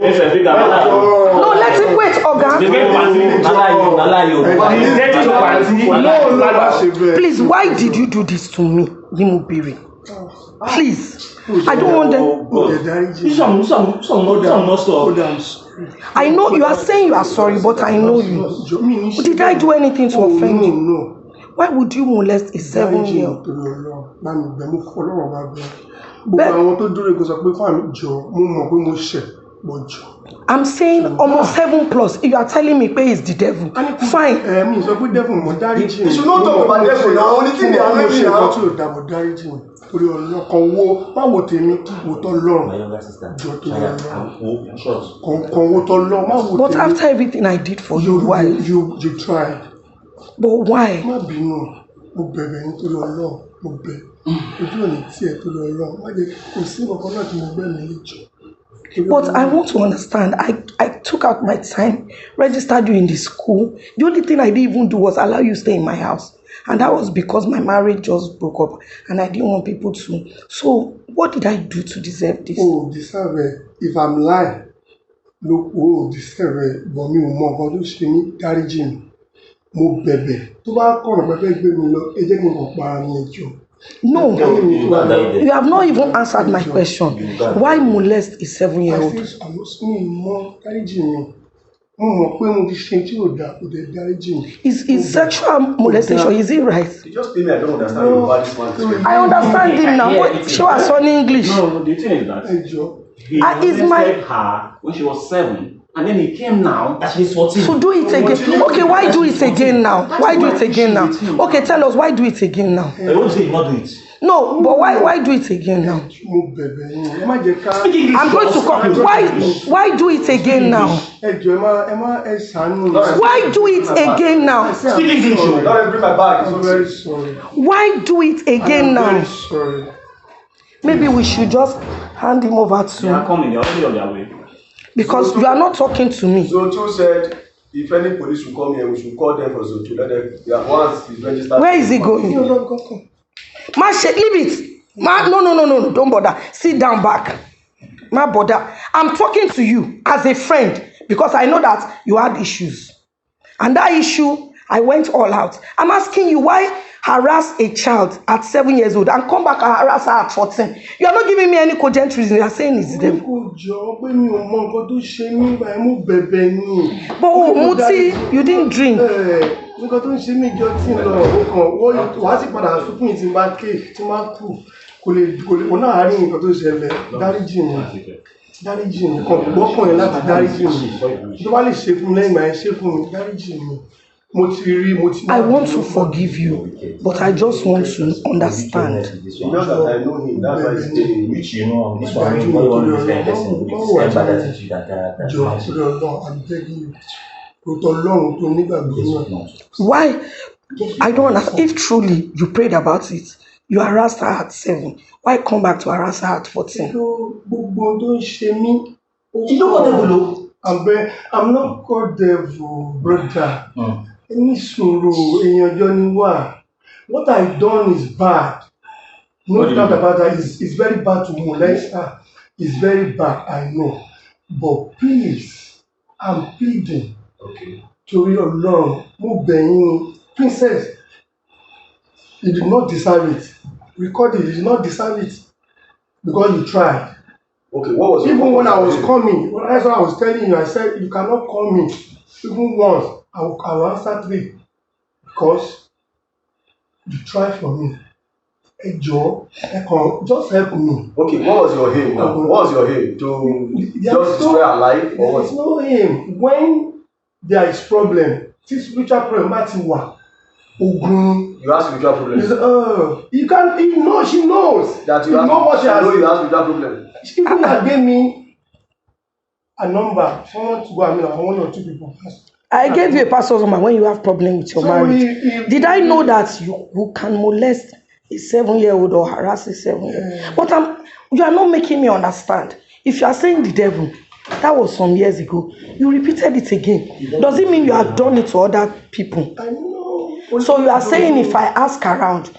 No, let him wait, Oga. Please, why did you do this to me, Limubiri? Please, I don't want them. I know you are saying you are sorry, but I know you. Did I do anything to offend you? No. Why would you molest a 7-year-old? I'm saying almost 7+. If you are telling me pay is the devil, fine. You should not talk about devil now. Only thing they are making now. But after everything I did for you, why? You tried. But why? But I want to understand. I took out my time, registered you in the school. The only thing I didn't even do was allow you to stay in my house. And that was because my marriage just broke up and I didn't want people to. So what did I do to deserve this? Oh, deserve it. If I'm lying, look, deserve it. But me, God, you see me, carry me. Mo bẹ̀bẹ̀ tó bá kọ̀rọ̀ pẹ́pẹ́ gbé mi lọ ẹ jẹ́ kí n kàn para ní ẹjọ́. No, you have not even answered my question. Why molest a 7-year-old? I feel mi mọ dáríjì mi. Mo mọ̀ pé mo ti ṣe tí ò dá kò dé dáríjì mi. Is sexual molestation, is it right? You just tell me I don't understand you about this one. I understand him now. She was on English. No, the thing is that he molested her when she was 7. And then he came now that she's 14. So do it again. Okay, why do it again now? Why do it again now? Okay, tell us, why do it again now? I won't say not do it. No, but why do it again now? I'm going to come. Why do it again now? Why do it again now? Speak English. Don't bring my bag. I'm very sorry. Why do it again now? I'm very sorry. Maybe we should just hand him over They are to. coming. They're already on their way. Because you are not talking to me. Zoto said if any police will come here, we should call them for Zoto. Let them. Once he's registered. Where is he going? Ma, leave it. Ma, no, don't bother. Sit down back. Ma, bother. I'm talking to you as a friend because I know that you had issues. And that issue, I went all out. I'm asking you why harass a child at 7 years old and come back and harass her at 14. You are not giving me any cogent reason. You are saying it's them. But Muti, you didn't drink. Nǹkan tó ń ṣe mí jọ tí ń lọ wá sí padà fún tí máa ké tí máa kú kò lè kò náà rí nǹkan tó ṣẹlẹ̀ dáríjì mi kan gbọ́kànlẹ̀ láti dáríjì mi tó bá lè ṣe fún lẹ́yìn ìgbà yẹn ṣe fún mi dáríjì mi. I want to forgive you, but I just want to understand. Just that I know him, that's why he's saying Which you know, this one, I'm begging you. Why? I don't understand. If truly you prayed about it, you harassed her at 7. Why come back to harass her at 14? You don't call devil. I'm not called devil, brother. What I've done is bad. No doubt about that. It's very bad to molest her. It's very bad, I know. But please, I'm pleading. okay. To your Lord, Princess, you did not deserve it. Record it, you did not deserve it. Because you tried. Okay, what was even when I was coming, that's what I was telling you, I said, you cannot call me. Even once, I will answer 3. Because you tried for me. Hey Joe, just help me. Okay, what was your aim now? What was your aim? To just destroy her life? Or what? There's no aim. When there is problem, this spiritual problem, you have spiritual problem. You can't even know, she knows. That you have, know what she has. You have spiritual problem. She even gave me a number. Someone to go, I mean, 1 or 2 people. I gave you a pastor's number when you have problem with your marriage. Did I know that you can molest a 7-year-old or harass a 7-year-old? But you are not making me understand. If you are saying the devil, that was some years ago. You repeated it again. Does it mean you have done it to other people? I know. So you are saying if I ask around,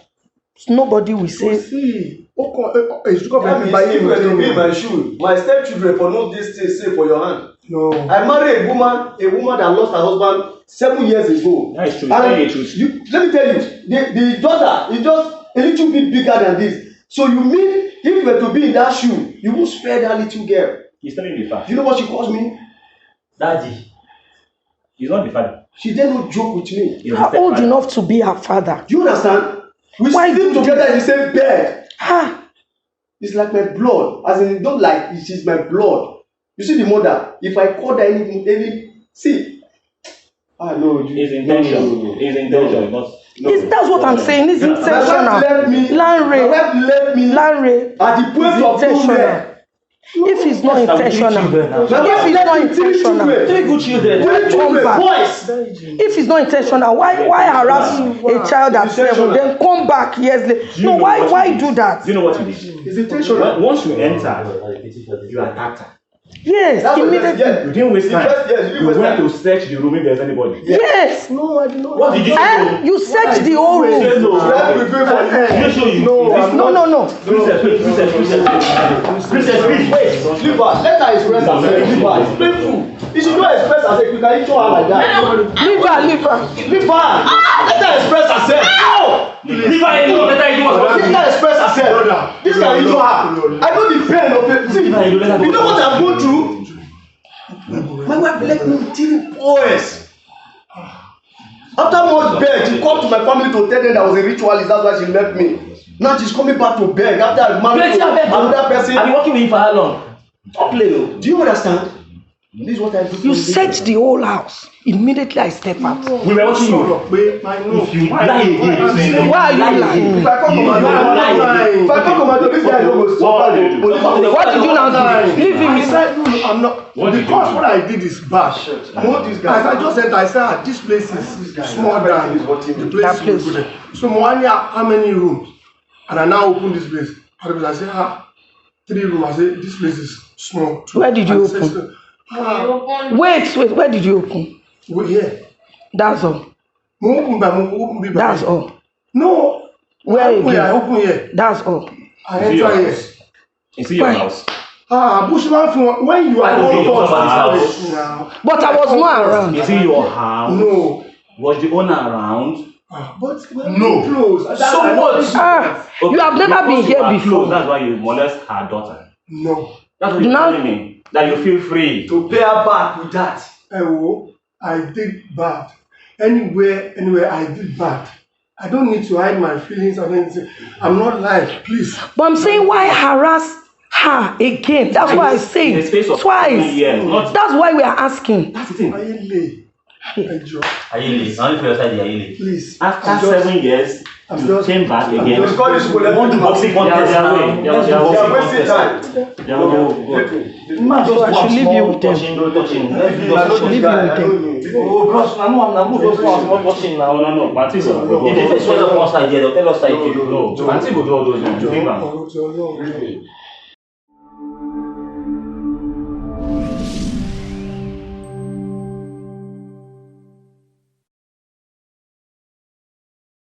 nobody will say. See, It's because That means if you were to be in my shoe, my stepchildren for no this thing safe for your hand. No. I married a woman that lost her husband 7 years ago. That is true. And let me tell you, the daughter is just a little bit bigger than this. So you mean if you were to be in that shoe, you won't spare that little girl? He's telling the fact. You know what she calls me? Daddy. He's not the father. She did not joke with me. He's Are the old stepfather. enough to be her father. Do you understand? We Why sleep do together in the same bed. Ah, It's like my blood. As in, don't like it is my blood. You see the mother. If I call her any see. No, His intention. His intention. Not. that's what I'm saying. It's My wife intentional. left me. My Lanre, wife left me Lanre, at the point it's of intentional. nowhere. If it's not intentional, My if wife it's left not me three intentional, children. Three good children. Three children, back. boys. if it's not intentional, why harass a child at 7, then come back years later? Do you No, know why what you did? do that? Do you know what you did? It's intentional. Once you enter, you attacked her. Yes, That's what immediately. You didn't waste time. Yes, you didn't You waste went time. to search the room if there's anybody. Yes. No, I did not. What did you And do? you search the whole room. Say no. Let me go for Let me show you. No, I'm No, no, no. Princess, wait, Princess, please, wait. Leave her. Let her express herself. Leave her. It's painful. If she don't express herself, you can eat her like that. Leave her, leave her. Leave her. Let her express herself. Leave her alone. Let her do what Let her express herself. This can injure her. I know the pain of it. See, you know what I'm going through? My wife left me with 3 boys. After much beg, she called to my family to tell them that I was a ritualist. That's why she left me. Now she's coming back to beg after I've married another person. I've been working with you for how long? Don't play o. Do you understand? This is what I do. You search the whole house. Immediately I step out. We were watching you. If You lie again. Why are you lying? If I come to my door, if I come to my door, this guy don't go What did you do? What did you now do? Leave him. I said, no, I'm not. What did you Because do? what I did is bad. As I just said, I said, this place is smaller than the That place place. we go there. So Moania, how many rooms? And I now open this place. I said, 3 rooms. I said, this place is small. Where did you And he said, open? Wait, where did you open? We're here. That's all. That's all. No. Where I again? open here. That's all. I Is it your enter here. house? Is it your Why? house? Bushman, when you are Okay, on somebody's first now. But I was not around. Is it your house? No. Was the owner around? But No. close. So what? Ah, you have never been Because you here are before. close, that's why you molest her daughter. No. That's what you're Now- telling me. That you feel free. to pay her back with that. I did bad. Anywhere I did bad. I don't need to hide my feelings or anything. I'm not lying, please. But I'm saying why harass her again? That's why I say In the space of 7 twice. years, not That's why we are asking. that's the thing. Ayele. Ejo, Ayele, na only for your side dey Ayele. please. After I'm just- 7 years, I'm you just- came back I'm again. just- Because this will let One me boxing contest their way. They are They are boxing wasting contest. time. They are Man just So I watch should leave you small with them. touching, no touching. Let's do I just know touching. this guy. I know you. Oh bros, na move those ones small touching now. No. Party go do If they face one of one side there, they'll tell us side. No, Party go do all those ones. You think am? Ọ̀rọ̀ ti Ọlọ́run.